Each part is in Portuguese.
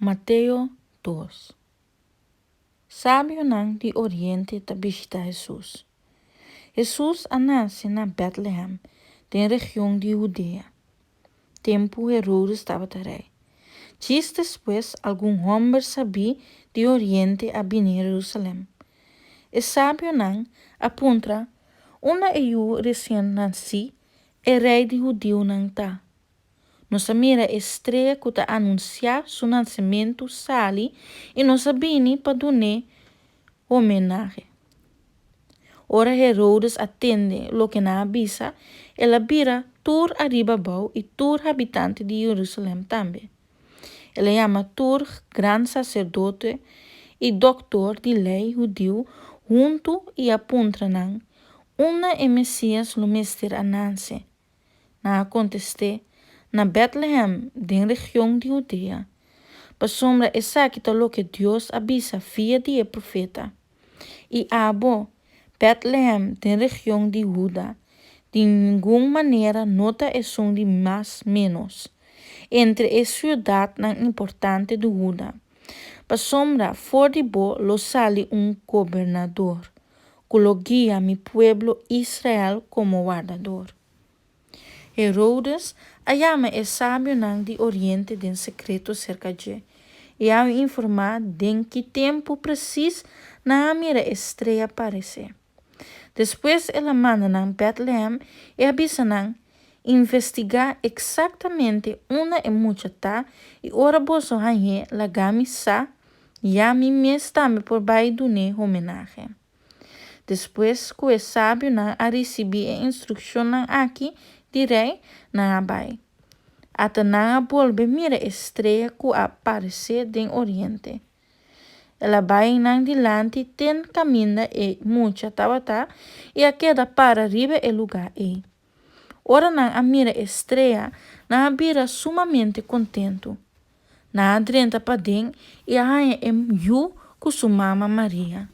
Mateo 2. Sábio nang di Oriente ta visita Jesus. Jesus nasce na Bethlehem, da região de Judea. Tempo Herodes estava rei. Dias depois, algum homem sabia de Oriente a vir a Jerusalém. E sábio nang aponta, uma eu recém-nasci, e rei de judeu nang ta. Nossa mira estreia que ta anunciar seu nascimento sali e nossa bini para donar homenagem. Ora Herodes atende lo que na avisa, ela vira tur arriba bau e tur habitante de Jerusalém também. Ela chama tur gran sacerdote e doutor de lei judeu junto e apunta nang uma e Messias lo mester ananse. Na conteste na Bethlehem, den região de Judea. Para sombra exacta lo que Deus avisa via de profeta. E abo, Bethlehem, den região de Judá, de nenhuma maneira nota é som de mais menos. Entre a cidade importante de Judá. Para sombra, for de bo, lo sale governador, que lo guia mi pueblo Israel como guardador. Herodes chama é sábio nang de Oriente den secreto cerca de e ao informar den que tempo preciso na mira estrela aparecer. Depois ela manda nang Bethlehem e avisa nang investigar exatamente uma e muita tá e ora boso hanhe la gami sa ya mi mes também por bai do ne homenagem. Depois que o sábio nang a receber a instrução nang aqui direi na abai. Até na volve mira estrela que aparece den Oriente. Ela vai nang dilante ten caminha e muita tabata e a queda para riba e lugar e. Ora nang a mira estrela na abira sumamente contento. Na adrenta pa den e a rainha yu com sua mama Maria.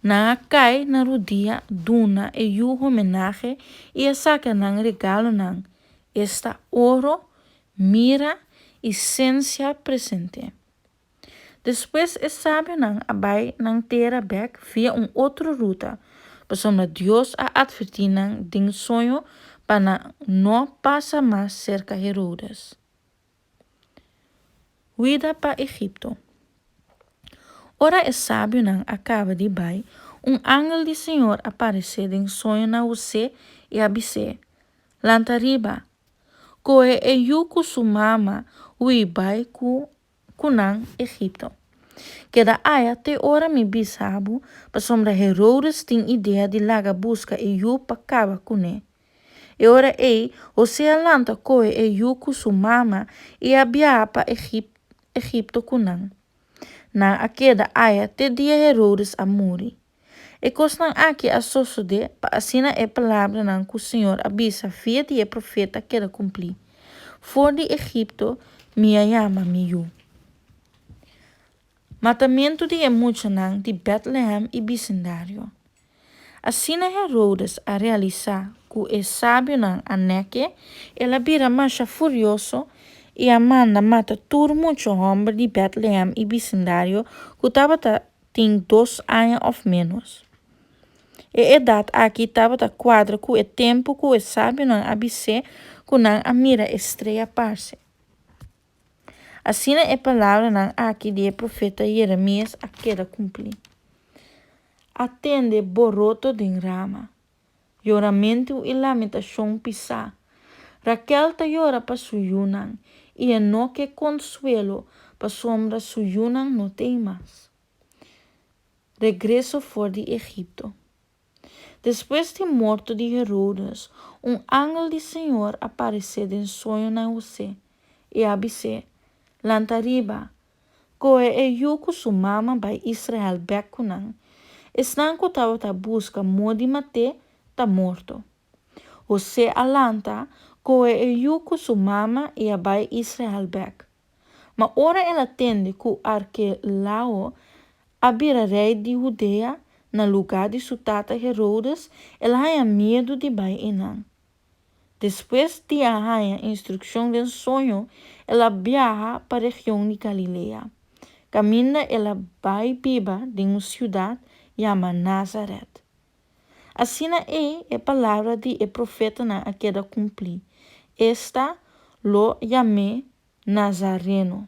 Na cai na rodia duna e yu homenagem e a saca nang regalo nang esta ouro, mira e essência presente. Depois é sábio nang abai nang terra back via outra ruta, para Deus a advertir nang ding sonho para não passar mais cerca Herodes. Vida para Egipto. Ora é sábio nang acaba de bai, ángel do Senhor aparecer em sonho na você e abisse. Lantariba, coe e yuku su mama, ui bai kunang Egipto. Queda aya te ora mi bisabo, pa sombra Herodes tem ideia de laga busca e yu pa caba kune. E ora você alanta coe e yuku su mama e abia pa Egipto kunang. Na aqueda aya te dia Herodes a muri. E costan aqui a sosode pa assina e palavra nan que o Senhor avisa via de profeta que era cumprir. For de Egipto, minha yama miu. Matamento de emuchanan de Bethlehem e vicindário. Assina Herodes a realizar que é sábio nan aneque, ela vira marcha furioso e a manda mata todo muito homem de Bethlehem e vicindário que estava tem 2 anos ou menos. E edad aqui estava da quadra com o tempo que o sábio não abisse com a mira estreia parce. Assim é a palavra não aqui de profeta Jeremias a queda cumprir. Atende boroto de rama, choramento e lamentação pisar. Raquel ta llora para su yunan e no que consuelo para sombra su yunan no tem mais. Regresso for de Egipto. Depois de morto de Herodes, ángel do Senhor apareceu em sonho na você e abisse, lantariba, coe e yuko su mama by Israel bekunang, esnanko tava ta busca modi mate ta morto. Você alanta, coe e yuko su mama e a by Israel bek. Ma ora ela tende ku arquelao abira rei de Judea na lugar de sua tata Herodes, ela tinha medo de bai enang. Depois de a instrução do sonho, ela viaja para a região de Galileia. Camina, ela vai viva de uma cidade chamada Nazaré. Assim é a palavra de profeta a queda cumprir. Esta lo chamé Nazareno.